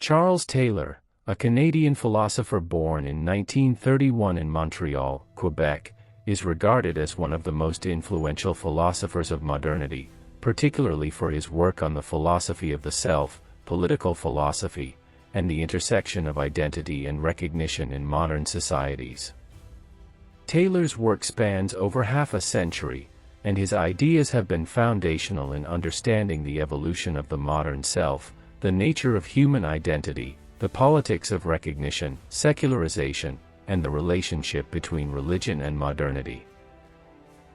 Charles Taylor, a Canadian philosopher born in 1931 in Montreal, Quebec, is regarded as one of the most influential philosophers of modernity, particularly for his work on the philosophy of the self, political philosophy, and the intersection of identity and recognition in modern societies. Taylor's work spans over half a century, and his ideas have been foundational in understanding the evolution of the modern self, the nature of human identity, the politics of recognition, secularization, and the relationship between religion and modernity.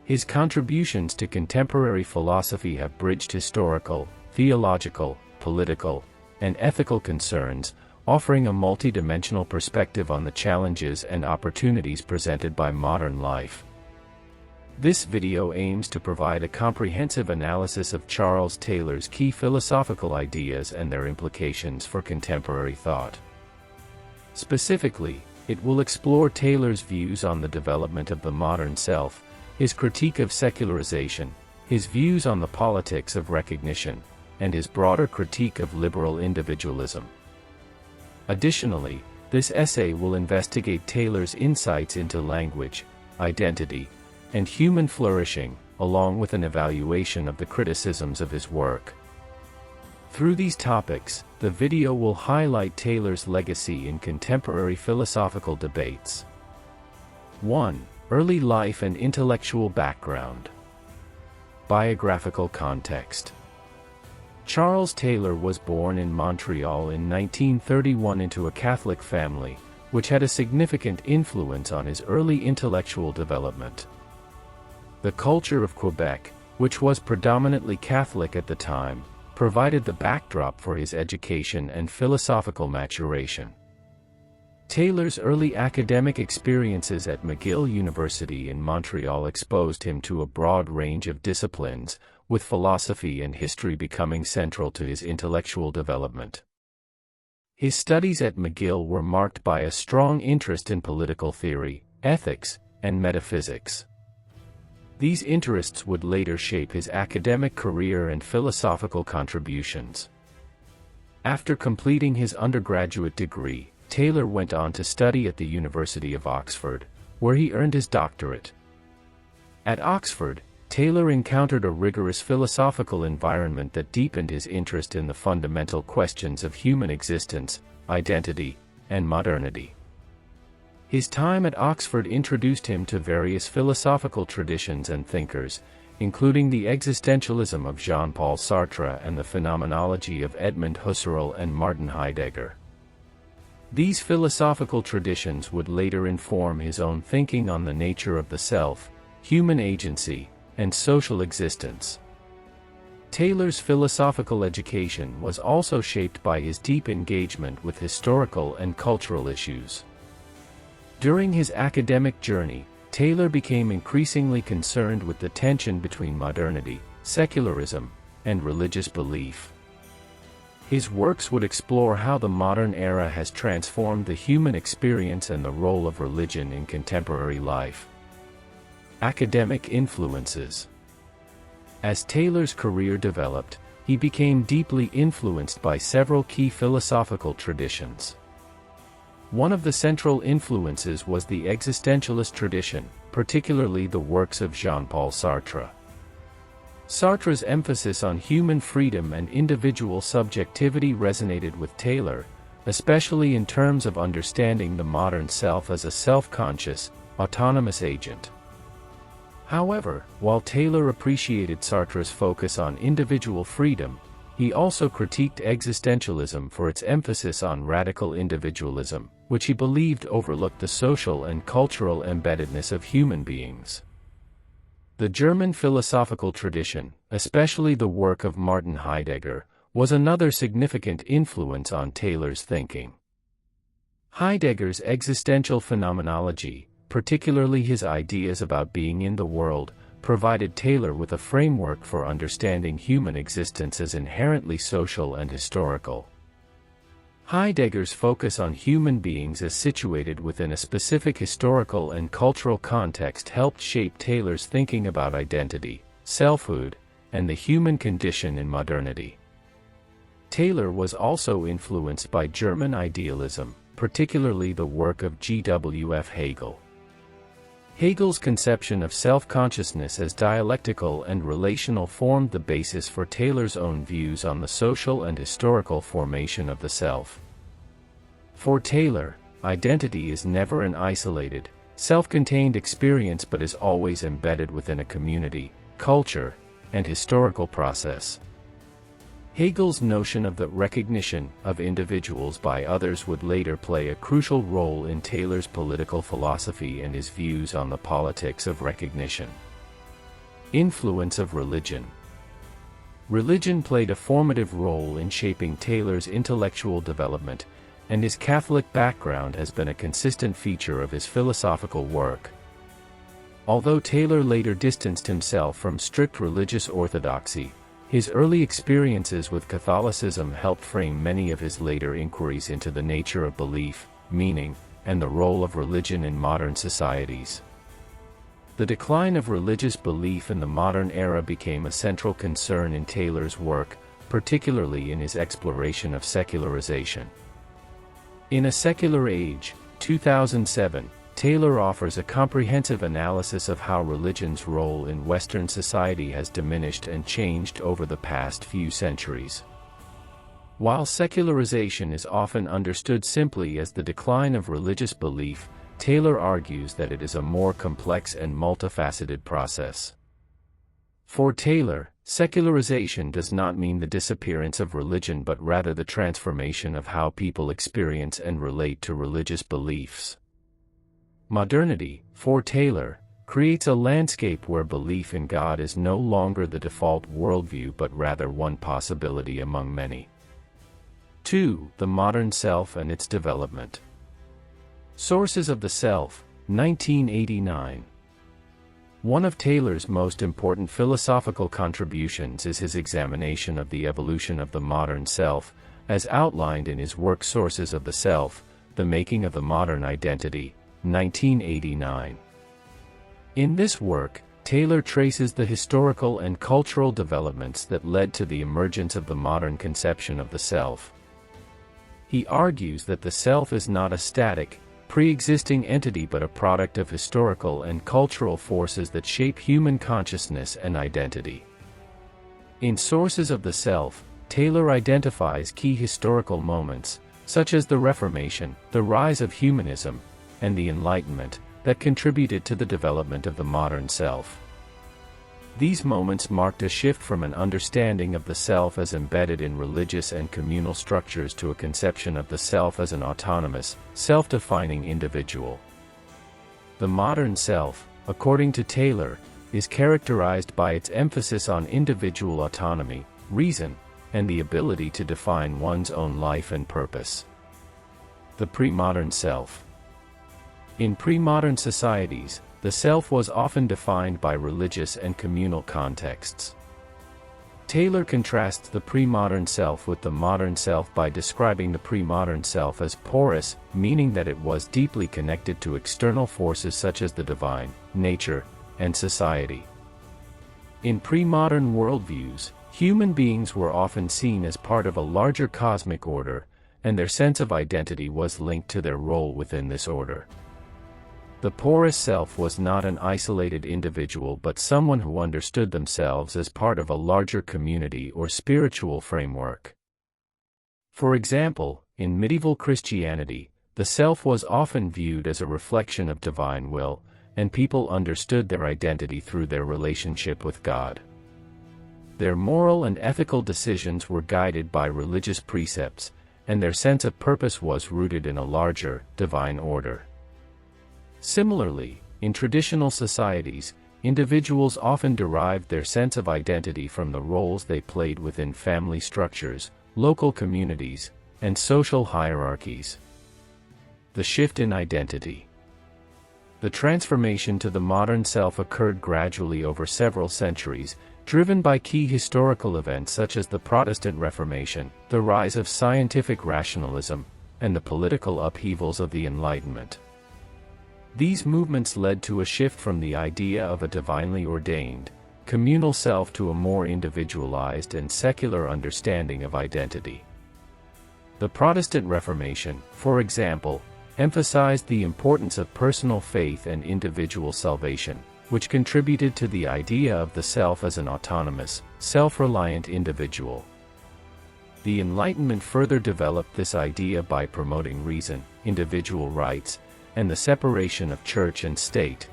His contributions to contemporary philosophy have bridged historical, theological, political, and ethical concerns, offering a multidimensional perspective on the challenges and opportunities presented by modern life. This video aims to provide a comprehensive analysis of Charles Taylor's key philosophical ideas and their implications for contemporary thought. Specifically, it will explore Taylor's views on the development of the modern self, his critique of secularization, his views on the politics of recognition, and his broader critique of liberal individualism. Additionally, this essay will investigate Taylor's insights into language, identity, and human flourishing, along with an evaluation of the criticisms of his work. Through these topics, the video will highlight Taylor's legacy in contemporary philosophical debates. 1. Early life and intellectual background. Biographical context. Charles Taylor was born in Montreal in 1931 into a Catholic family, which had a significant influence on his early intellectual development. The culture of Quebec, which was predominantly Catholic at the time, provided the backdrop for his education and philosophical maturation. Taylor's early academic experiences at McGill University in Montreal exposed him to a broad range of disciplines, with philosophy and history becoming central to his intellectual development. His studies at McGill were marked by a strong interest in political theory, ethics, and metaphysics. These interests would later shape his academic career and philosophical contributions. After completing his undergraduate degree, Taylor went on to study at the University of Oxford, where he earned his doctorate. At Oxford, Taylor encountered a rigorous philosophical environment that deepened his interest in the fundamental questions of human existence, identity, and modernity. His time at Oxford introduced him to various philosophical traditions and thinkers, including the existentialism of Jean-Paul Sartre and the phenomenology of Edmund Husserl and Martin Heidegger. These philosophical traditions would later inform his own thinking on the nature of the self, human agency, and social existence. Taylor's philosophical education was also shaped by his deep engagement with historical and cultural issues. During his academic journey, Taylor became increasingly concerned with the tension between modernity, secularism, and religious belief. His works would explore how the modern era has transformed the human experience and the role of religion in contemporary life. Academic influences. As Taylor's career developed, he became deeply influenced by several key philosophical traditions. One of the central influences was the existentialist tradition, particularly the works of Jean-Paul Sartre. Sartre's emphasis on human freedom and individual subjectivity resonated with Taylor, especially in terms of understanding the modern self as a self-conscious, autonomous agent. However, while Taylor appreciated Sartre's focus on individual freedom, he also critiqued existentialism for its emphasis on radical individualism, which he believed overlooked the social and cultural embeddedness of human beings. The German philosophical tradition, especially the work of Martin Heidegger, was another significant influence on Taylor's thinking. Heidegger's existential phenomenology, particularly his ideas about being in the world, provided Taylor with a framework for understanding human existence as inherently social and historical. Heidegger's focus on human beings as situated within a specific historical and cultural context helped shape Taylor's thinking about identity, selfhood, and the human condition in modernity. Taylor was also influenced by German idealism, particularly the work of G.W.F. Hegel. Hegel's conception of self-consciousness as dialectical and relational formed the basis for Taylor's own views on the social and historical formation of the self. For Taylor, identity is never an isolated, self-contained experience but is always embedded within a community, culture, and historical process. Hegel's notion of the recognition of individuals by others would later play a crucial role in Taylor's political philosophy and his views on the politics of recognition. Influence of religion. Religion played a formative role in shaping Taylor's intellectual development, and his Catholic background has been a consistent feature of his philosophical work. Although Taylor later distanced himself from strict religious orthodoxy, his early experiences with Catholicism helped frame many of his later inquiries into the nature of belief, meaning, and the role of religion in modern societies. The decline of religious belief in the modern era became a central concern in Taylor's work, particularly in his exploration of secularization. In A Secular Age, 2007, Taylor offers a comprehensive analysis of how religion's role in Western society has diminished and changed over the past few centuries. While secularization is often understood simply as the decline of religious belief, Taylor argues that it is a more complex and multifaceted process. For Taylor, secularization does not mean the disappearance of religion but rather the transformation of how people experience and relate to religious beliefs. Modernity, for Taylor, creates a landscape where belief in God is no longer the default worldview but rather one possibility among many. 2. The modern self and its development. Sources of the Self, 1989. One of Taylor's most important philosophical contributions is his examination of the evolution of the modern self, as outlined in his work Sources of the Self, The Making of the Modern Identity, 1989. In this work, Taylor traces the historical and cultural developments that led to the emergence of the modern conception of the self. He argues that the self is not a static, pre-existing entity but a product of historical and cultural forces that shape human consciousness and identity. In Sources of the Self, Taylor identifies key historical moments, such as the Reformation, the rise of humanism, and the Enlightenment, that contributed to the development of the modern self. These moments marked a shift from an understanding of the self as embedded in religious and communal structures to a conception of the self as an autonomous, self-defining individual. The modern self, according to Taylor, is characterized by its emphasis on individual autonomy, reason, and the ability to define one's own life and purpose. The pre-modern self. In pre-modern societies, the self was often defined by religious and communal contexts. Taylor contrasts the pre-modern self with the modern self by describing the pre-modern self as porous, meaning that it was deeply connected to external forces such as the divine, nature, and society. In pre-modern worldviews, human beings were often seen as part of a larger cosmic order, and their sense of identity was linked to their role within this order. The porous self was not an isolated individual but someone who understood themselves as part of a larger community or spiritual framework. For example, in medieval Christianity, the self was often viewed as a reflection of divine will, and people understood their identity through their relationship with God. Their moral and ethical decisions were guided by religious precepts, and their sense of purpose was rooted in a larger, divine order. Similarly, in traditional societies, individuals often derived their sense of identity from the roles they played within family structures, local communities, and social hierarchies. The shift in identity. The transformation to the modern self occurred gradually over several centuries, driven by key historical events such as the Protestant Reformation, the rise of scientific rationalism, and the political upheavals of the Enlightenment. These movements led to a shift from the idea of a divinely ordained, communal self to a more individualized and secular understanding of identity. The Protestant Reformation, for example, emphasized the importance of personal faith and individual salvation, which contributed to the idea of the self as an autonomous, self-reliant individual. The Enlightenment further developed this idea by promoting reason, individual rights, and the separation of church and state.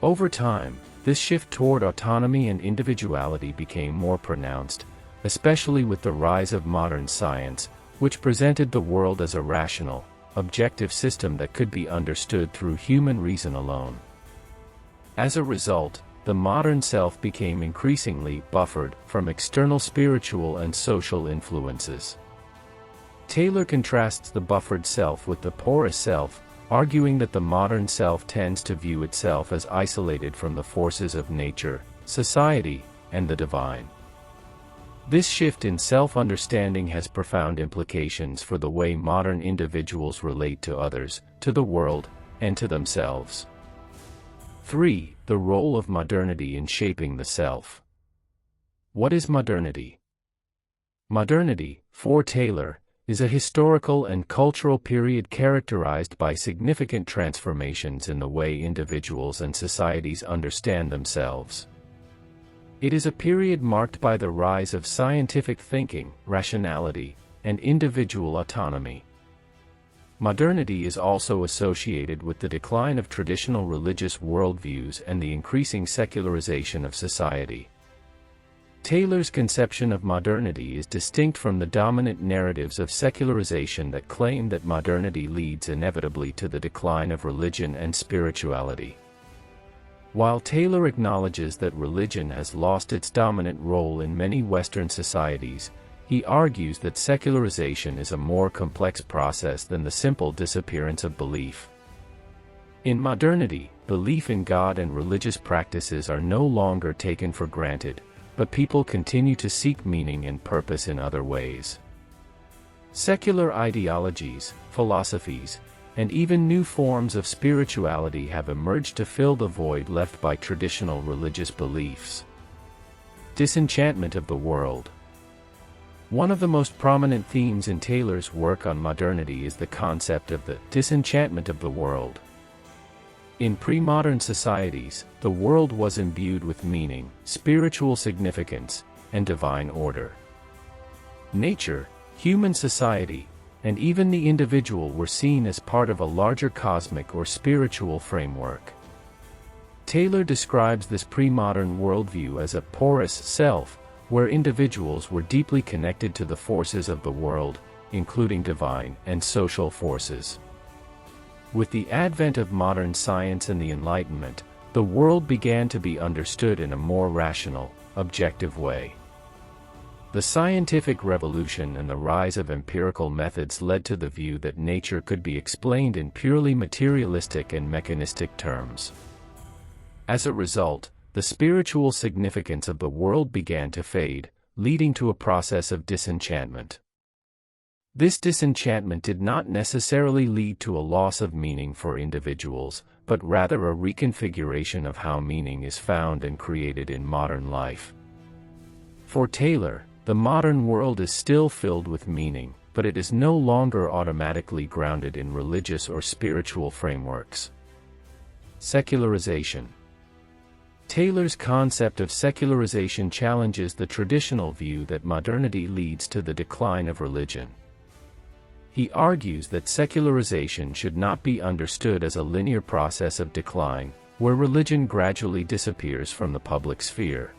Over time, this shift toward autonomy and individuality became more pronounced, especially with the rise of modern science, which presented the world as a rational, objective system that could be understood through human reason alone. As a result, the modern self became increasingly buffered from external spiritual and social influences. Taylor contrasts the buffered self with the porous self, arguing that the modern self tends to view itself as isolated from the forces of nature, society, and the divine. This shift in self-understanding has profound implications for the way modern individuals relate to others, to the world, and to themselves. 3. The role of modernity in shaping the self. What is modernity? Modernity, for Taylor, is a historical and cultural period characterized by significant transformations in the way individuals and societies understand themselves. It is a period marked by the rise of scientific thinking, rationality, and individual autonomy. Modernity is also associated with the decline of traditional religious worldviews and the increasing secularization of society. Taylor's conception of modernity is distinct from the dominant narratives of secularization that claim that modernity leads inevitably to the decline of religion and spirituality. While Taylor acknowledges that religion has lost its dominant role in many Western societies, he argues that secularization is a more complex process than the simple disappearance of belief. In modernity, belief in God and religious practices are no longer taken for granted, but people continue to seek meaning and purpose in other ways. Secular ideologies, philosophies, and even new forms of spirituality have emerged to fill the void left by traditional religious beliefs. Disenchantment of the world. One of the most prominent themes in Taylor's work on modernity is the concept of the disenchantment of the world. In pre-modern societies, the world was imbued with meaning, spiritual significance, and divine order. Nature, human society, and even the individual were seen as part of a larger cosmic or spiritual framework. Taylor describes this pre-modern worldview as a porous self, where individuals were deeply connected to the forces of the world, including divine and social forces. With the advent of modern science and the Enlightenment, the world began to be understood in a more rational, objective way. The scientific revolution and the rise of empirical methods led to the view that nature could be explained in purely materialistic and mechanistic terms. As a result, the spiritual significance of the world began to fade, leading to a process of disenchantment. This disenchantment did not necessarily lead to a loss of meaning for individuals, but rather a reconfiguration of how meaning is found and created in modern life. For Taylor, the modern world is still filled with meaning, but it is no longer automatically grounded in religious or spiritual frameworks. Secularization. Taylor's concept of secularization challenges the traditional view that modernity leads to the decline of religion. He argues that secularization should not be understood as a linear process of decline, where religion gradually disappears from the public sphere.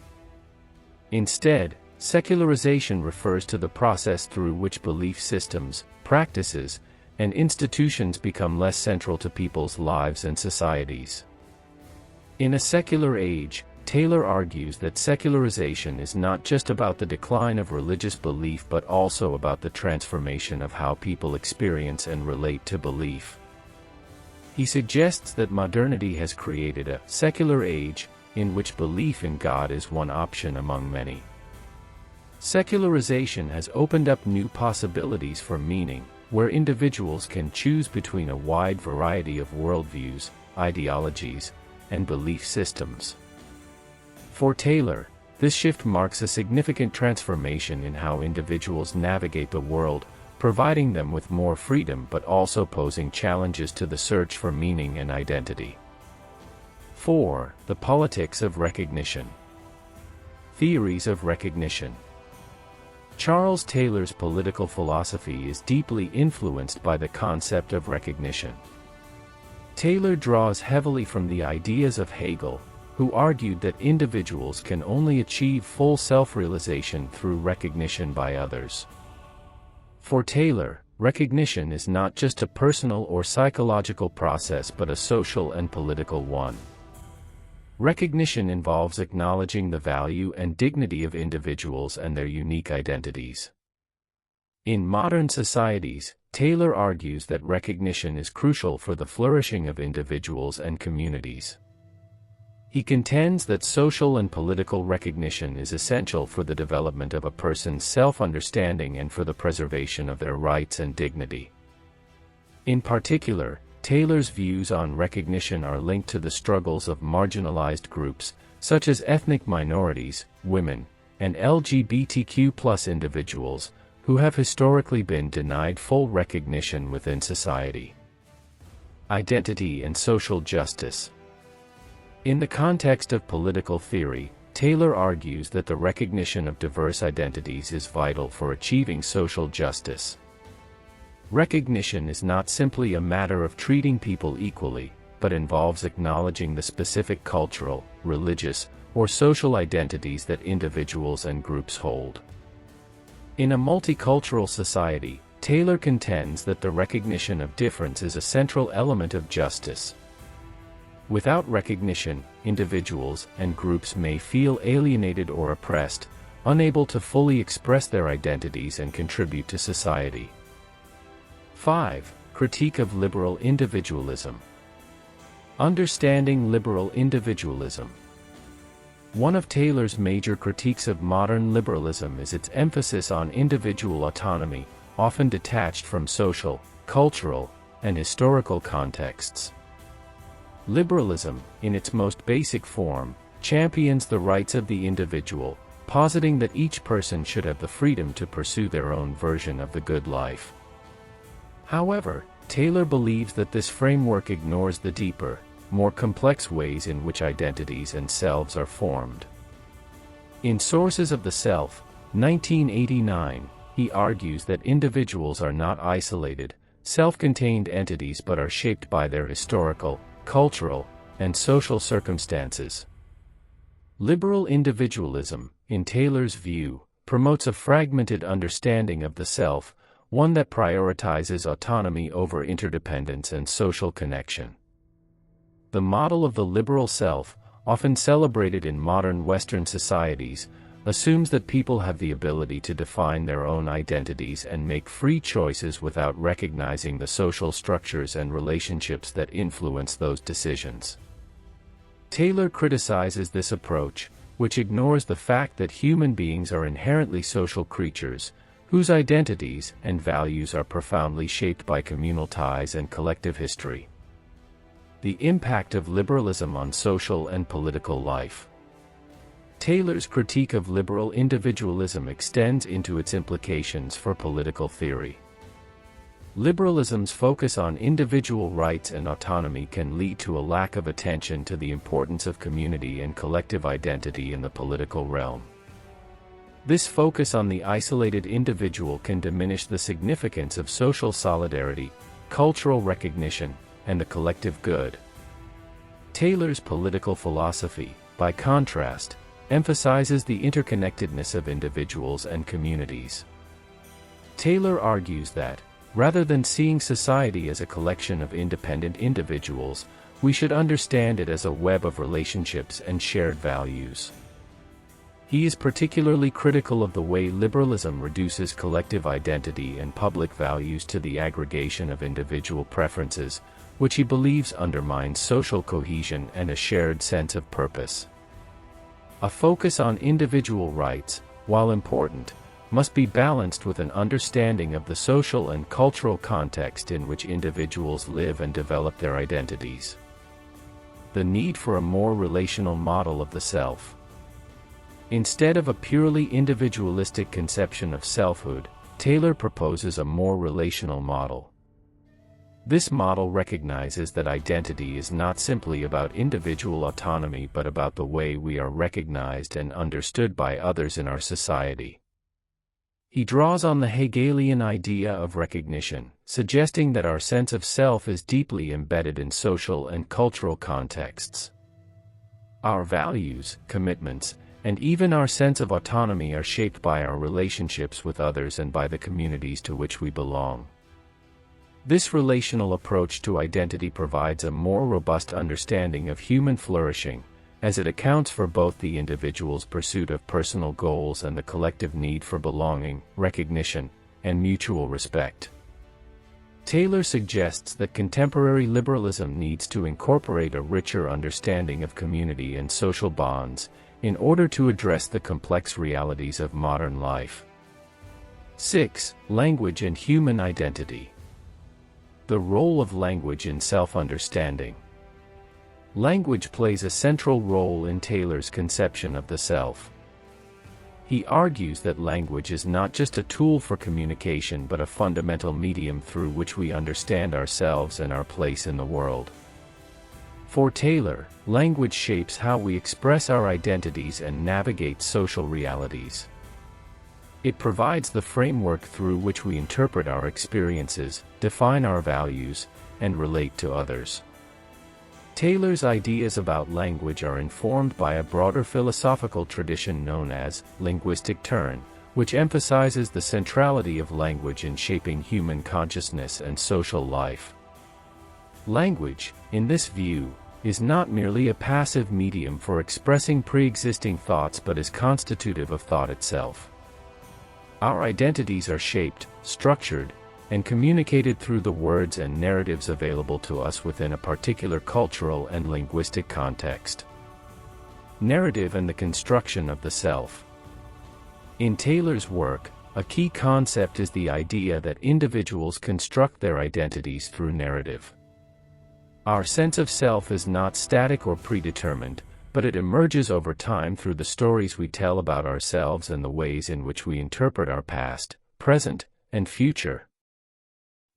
Instead, secularization refers to the process through which belief systems, practices, and institutions become less central to people's lives and societies. In a secular age, Taylor argues that secularization is not just about the decline of religious belief but also about the transformation of how people experience and relate to belief. He suggests that modernity has created a secular age, in which belief in God is one option among many. Secularization has opened up new possibilities for meaning, where individuals can choose between a wide variety of worldviews, ideologies, and belief systems. For Taylor, this shift marks a significant transformation in how individuals navigate the world, providing them with more freedom but also posing challenges to the search for meaning and identity. 4. The politics of recognition. Theories of recognition. Charles Taylor's political philosophy is deeply influenced by the concept of recognition. Taylor draws heavily from the ideas of Hegel, who argued that individuals can only achieve full self-realization through recognition by others. For Taylor, recognition is not just a personal or psychological process but a social and political one. Recognition involves acknowledging the value and dignity of individuals and their unique identities. In modern societies, Taylor argues that recognition is crucial for the flourishing of individuals and communities. He contends that social and political recognition is essential for the development of a person's self-understanding and for the preservation of their rights and dignity. In particular, Taylor's views on recognition are linked to the struggles of marginalized groups, such as ethnic minorities, women, and LGBTQ+ individuals, who have historically been denied full recognition within society. Identity and social justice. In the context of political theory, Taylor argues that the recognition of diverse identities is vital for achieving social justice. Recognition is not simply a matter of treating people equally, but involves acknowledging the specific cultural, religious, or social identities that individuals and groups hold. In a multicultural society, Taylor contends that the recognition of difference is a central element of justice. Without recognition, individuals and groups may feel alienated or oppressed, unable to fully express their identities and contribute to society. 5. Critique of liberal individualism. Understanding liberal individualism. One of Taylor's major critiques of modern liberalism is its emphasis on individual autonomy, often detached from social, cultural, and historical contexts. Liberalism, in its most basic form, champions the rights of the individual, positing that each person should have the freedom to pursue their own version of the good life. However, Taylor believes that this framework ignores the deeper, more complex ways in which identities and selves are formed. In Sources of the Self, 1989, he argues that individuals are not isolated, self-contained entities but are shaped by their historical, cultural, and social circumstances. Liberal individualism, in Taylor's view, promotes a fragmented understanding of the self, one that prioritizes autonomy over interdependence and social connection. The model of the liberal self, often celebrated in modern Western societies, assumes that people have the ability to define their own identities and make free choices without recognizing the social structures and relationships that influence those decisions. Taylor criticizes this approach, which ignores the fact that human beings are inherently social creatures, whose identities and values are profoundly shaped by communal ties and collective history. The impact of liberalism on social and political life. Taylor's critique of liberal individualism extends into its implications for political theory. Liberalism's focus on individual rights and autonomy can lead to a lack of attention to the importance of community and collective identity in the political realm. This focus on the isolated individual can diminish the significance of social solidarity, cultural recognition, and the collective good. Taylor's political philosophy, by contrast, emphasizes the interconnectedness of individuals and communities. Taylor argues that, rather than seeing society as a collection of independent individuals, we should understand it as a web of relationships and shared values. He is particularly critical of the way liberalism reduces collective identity and public values to the aggregation of individual preferences, which he believes undermines social cohesion and a shared sense of purpose. A focus on individual rights, while important, must be balanced with an understanding of the social and cultural context in which individuals live and develop their identities. The need for a more relational model of the self. Instead of a purely individualistic conception of selfhood, Taylor proposes a more relational model. This model recognizes that identity is not simply about individual autonomy but about the way we are recognized and understood by others in our society. He draws on the Hegelian idea of recognition, suggesting that our sense of self is deeply embedded in social and cultural contexts. Our values, commitments, and even our sense of autonomy are shaped by our relationships with others and by the communities to which we belong. This relational approach to identity provides a more robust understanding of human flourishing, as it accounts for both the individual's pursuit of personal goals and the collective need for belonging, recognition, and mutual respect. Taylor suggests that contemporary liberalism needs to incorporate a richer understanding of community and social bonds, in order to address the complex realities of modern life. 6. Language and human identity. The role of language in self-understanding. Language plays a central role in Taylor's conception of the self. He argues that language is not just a tool for communication but a fundamental medium through which we understand ourselves and our place in the world. For Taylor, language shapes how we express our identities and navigate social realities. It provides the framework through which we interpret our experiences, define our values, and relate to others. Taylor's ideas about language are informed by a broader philosophical tradition known as linguistic turn, which emphasizes the centrality of language in shaping human consciousness and social life. Language, in this view, is not merely a passive medium for expressing pre-existing thoughts but is constitutive of thought itself. Our identities are shaped, structured, and communicated through the words and narratives available to us within a particular cultural and linguistic context. Narrative and the construction of the self. In Taylor's work, a key concept is the idea that individuals construct their identities through narrative. Our sense of self is not static or predetermined, but it emerges over time through the stories we tell about ourselves and the ways in which we interpret our past, present, and future.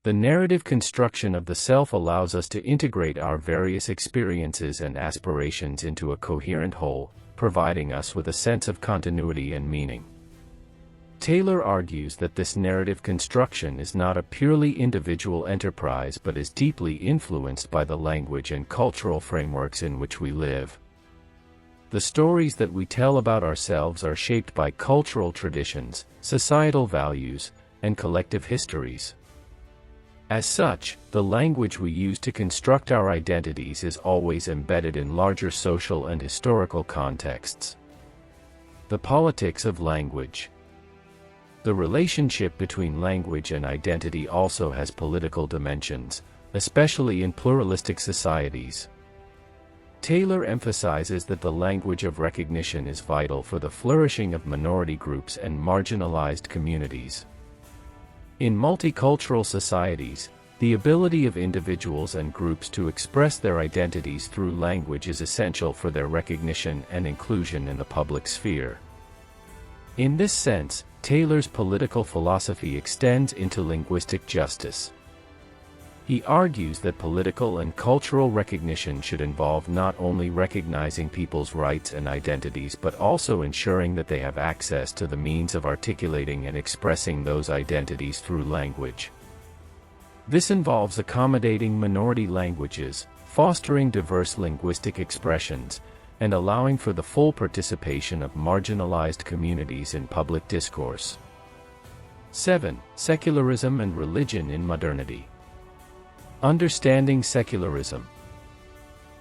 The narrative construction of the self allows us to integrate our various experiences and aspirations into a coherent whole, providing us with a sense of continuity and meaning. Taylor argues that this narrative construction is not a purely individual enterprise but is deeply influenced by the language and cultural frameworks in which we live. The stories that we tell about ourselves are shaped by cultural traditions, societal values, and collective histories. As such, the language we use to construct our identities is always embedded in larger social and historical contexts. The politics of language. The relationship between language and identity also has political dimensions, especially in pluralistic societies. Taylor emphasizes that the language of recognition is vital for the flourishing of minority groups and marginalized communities. In multicultural societies, the ability of individuals and groups to express their identities through language is essential for their recognition and inclusion in the public sphere. In this sense, Taylor's political philosophy extends into linguistic justice. He argues that political and cultural recognition should involve not only recognizing people's rights and identities but also ensuring that they have access to the means of articulating and expressing those identities through language. This involves accommodating minority languages, fostering diverse linguistic expressions, and allowing for the full participation of marginalized communities in public discourse. 7. Secularism and religion in modernity. Understanding secularism.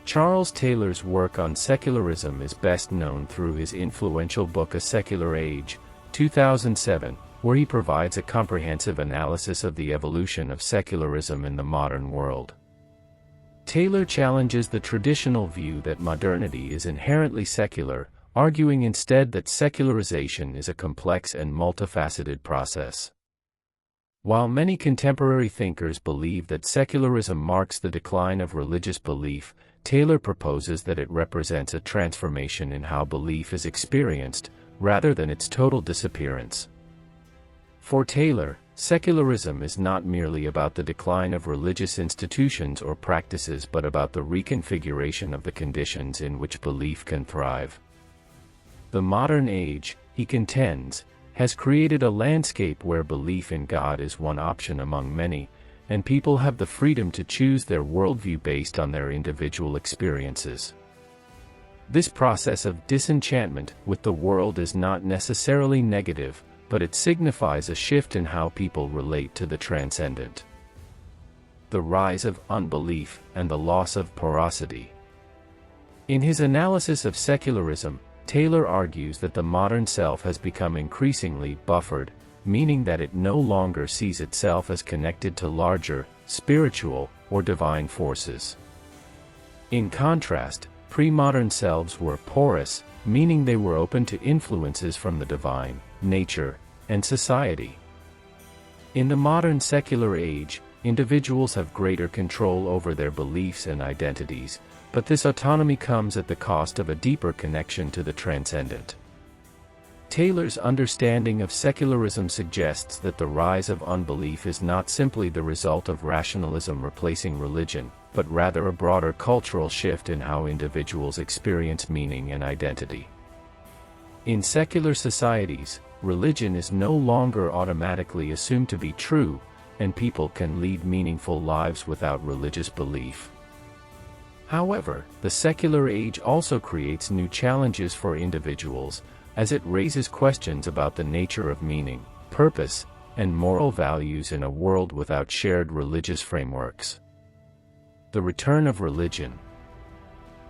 Charles Taylor's work on secularism is best known through his influential book A Secular Age, 2007, where he provides a comprehensive analysis of the evolution of secularism in the modern world. Taylor challenges the traditional view that modernity is inherently secular, arguing instead that secularization is a complex and multifaceted process. While many contemporary thinkers believe that secularism marks the decline of religious belief, Taylor proposes that it represents a transformation in how belief is experienced, rather than its total disappearance. For Taylor, secularism is not merely about the decline of religious institutions or practices but about the reconfiguration of the conditions in which belief can thrive. The modern age, he contends, has created a landscape where belief in God is one option among many, and people have the freedom to choose their worldview based on their individual experiences. This process of disenchantment with the world is not necessarily negative, but it signifies a shift in how people relate to the transcendent. The rise of unbelief and the loss of porosity. In his analysis of secularism, Taylor argues that the modern self has become increasingly buffered, meaning that it no longer sees itself as connected to larger, spiritual, or divine forces. In contrast, pre-modern selves were porous, meaning they were open to influences from the divine, nature, and society. In the modern secular age, individuals have greater control over their beliefs and identities, but this autonomy comes at the cost of a deeper connection to the transcendent. Taylor's understanding of secularism suggests that the rise of unbelief is not simply the result of rationalism replacing religion, but rather a broader cultural shift in how individuals experience meaning and identity. In secular societies, religion is no longer automatically assumed to be true, and people can lead meaningful lives without religious belief. However, the secular age also creates new challenges for individuals, as it raises questions about the nature of meaning, purpose, and moral values in a world without shared religious frameworks. The return of religion.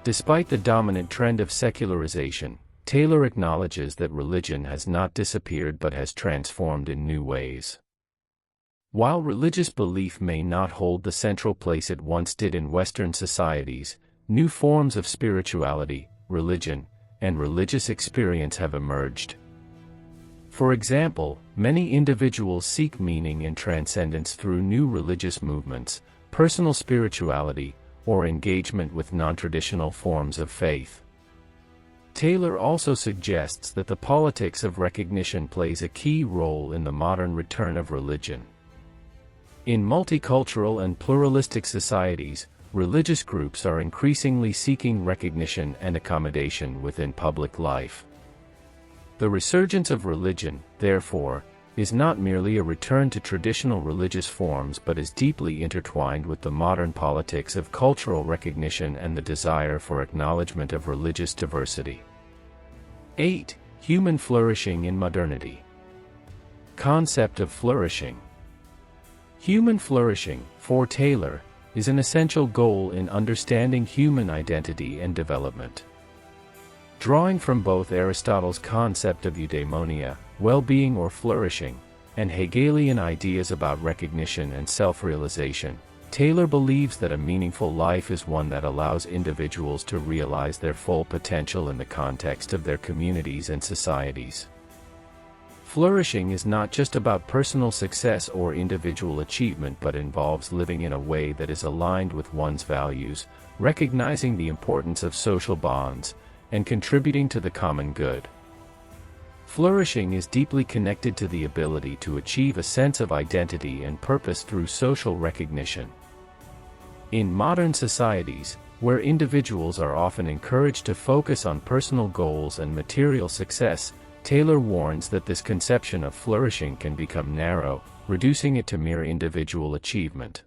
Despite the dominant trend of secularization, Taylor acknowledges that religion has not disappeared but has transformed in new ways. While religious belief may not hold the central place it once did in Western societies, new forms of spirituality, religion, and religious experience have emerged. For example, many individuals seek meaning and transcendence through new religious movements, personal spirituality, or engagement with non-traditional forms of faith. Taylor also suggests that the politics of recognition plays a key role in the modern return of religion. In multicultural and pluralistic societies, religious groups are increasingly seeking recognition and accommodation within public life. The resurgence of religion, therefore, is not merely a return to traditional religious forms but is deeply intertwined with the modern politics of cultural recognition and the desire for acknowledgement of religious diversity. 8. Human flourishing in modernity. Concept of flourishing. Human flourishing, for Taylor, is an essential goal in understanding human identity and development. Drawing from both Aristotle's concept of eudaimonia, well-being or flourishing, and Hegelian ideas about recognition and self-realization, Taylor believes that a meaningful life is one that allows individuals to realize their full potential in the context of their communities and societies. Flourishing is not just about personal success or individual achievement but involves living in a way that is aligned with one's values, recognizing the importance of social bonds, and contributing to the common good. Flourishing is deeply connected to the ability to achieve a sense of identity and purpose through social recognition. In modern societies, where individuals are often encouraged to focus on personal goals and material success, Taylor warns that this conception of flourishing can become narrow, reducing it to mere individual achievement.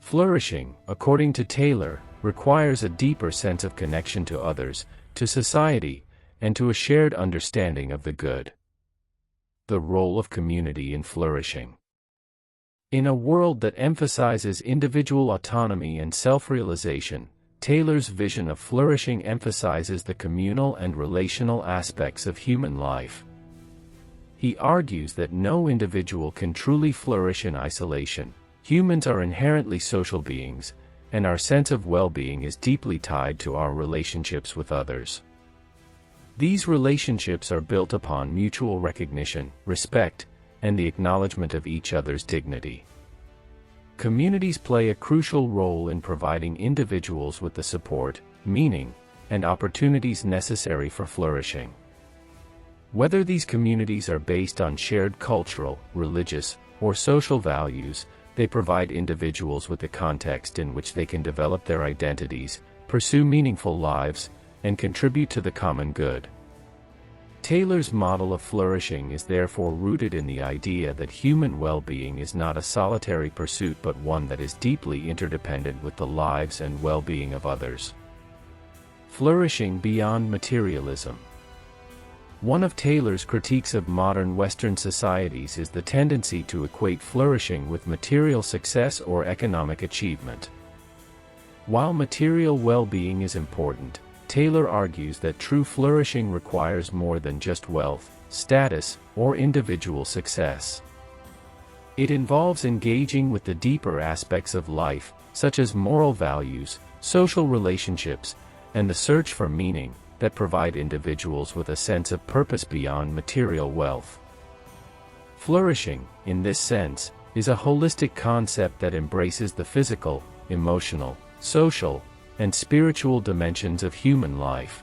Flourishing, according to Taylor, requires a deeper sense of connection to others, to society, and to a shared understanding of the good. The role of community in flourishing. In a world that emphasizes individual autonomy and self-realization, Taylor's vision of flourishing emphasizes the communal and relational aspects of human life. He argues that no individual can truly flourish in isolation. Humans are inherently social beings, and our sense of well-being is deeply tied to our relationships with others. These relationships are built upon mutual recognition, respect, and the acknowledgement of each other's dignity. Communities play a crucial role in providing individuals with the support, meaning, and opportunities necessary for flourishing. Whether these communities are based on shared cultural, religious, or social values, they provide individuals with a context in which they can develop their identities, pursue meaningful lives, and contribute to the common good. Taylor's model of flourishing is therefore rooted in the idea that human well-being is not a solitary pursuit but one that is deeply interdependent with the lives and well-being of others. Flourishing beyond materialism. One of Taylor's critiques of modern Western societies is the tendency to equate flourishing with material success or economic achievement. While material well-being is important, Taylor argues that true flourishing requires more than just wealth, status, or individual success. It involves engaging with the deeper aspects of life, such as moral values, social relationships, and the search for meaning, that provide individuals with a sense of purpose beyond material wealth. Flourishing, in this sense, is a holistic concept that embraces the physical, emotional, social, and spiritual dimensions of human life.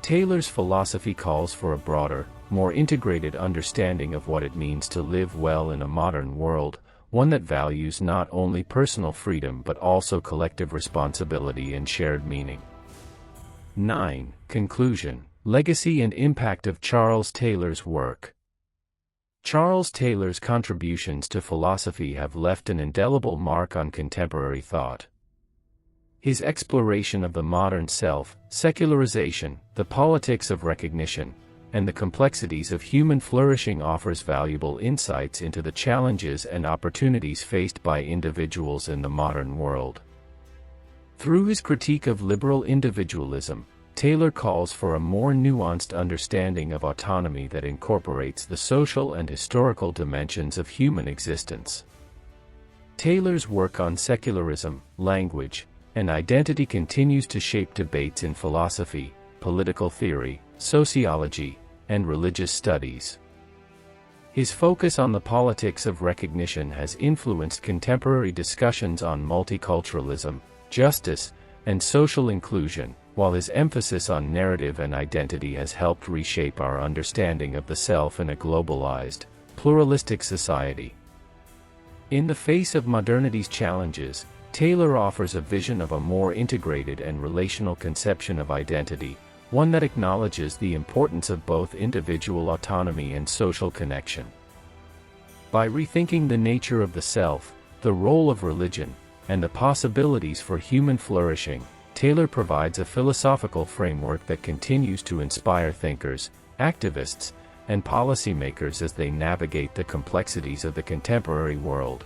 Taylor's philosophy calls for a broader, more integrated understanding of what it means to live well in a modern world, one that values not only personal freedom but also collective responsibility and shared meaning. 9. Conclusion. Legacy and impact of Charles Taylor's work. Charles Taylor's contributions to philosophy have left an indelible mark on contemporary thought. His exploration of the modern self, secularization, the politics of recognition, and the complexities of human flourishing offers valuable insights into the challenges and opportunities faced by individuals in the modern world. Through his critique of liberal individualism, Taylor calls for a more nuanced understanding of autonomy that incorporates the social and historical dimensions of human existence. Taylor's work on secularism, language, and identity continues to shape debates in philosophy, political theory, sociology, and religious studies. His focus on the politics of recognition has influenced contemporary discussions on multiculturalism, justice, and social inclusion, while his emphasis on narrative and identity has helped reshape our understanding of the self in a globalized, pluralistic society. In the face of modernity's challenges, Taylor offers a vision of a more integrated and relational conception of identity, one that acknowledges the importance of both individual autonomy and social connection. By rethinking the nature of the self, the role of religion, and the possibilities for human flourishing, Taylor provides a philosophical framework that continues to inspire thinkers, activists, and policymakers as they navigate the complexities of the contemporary world.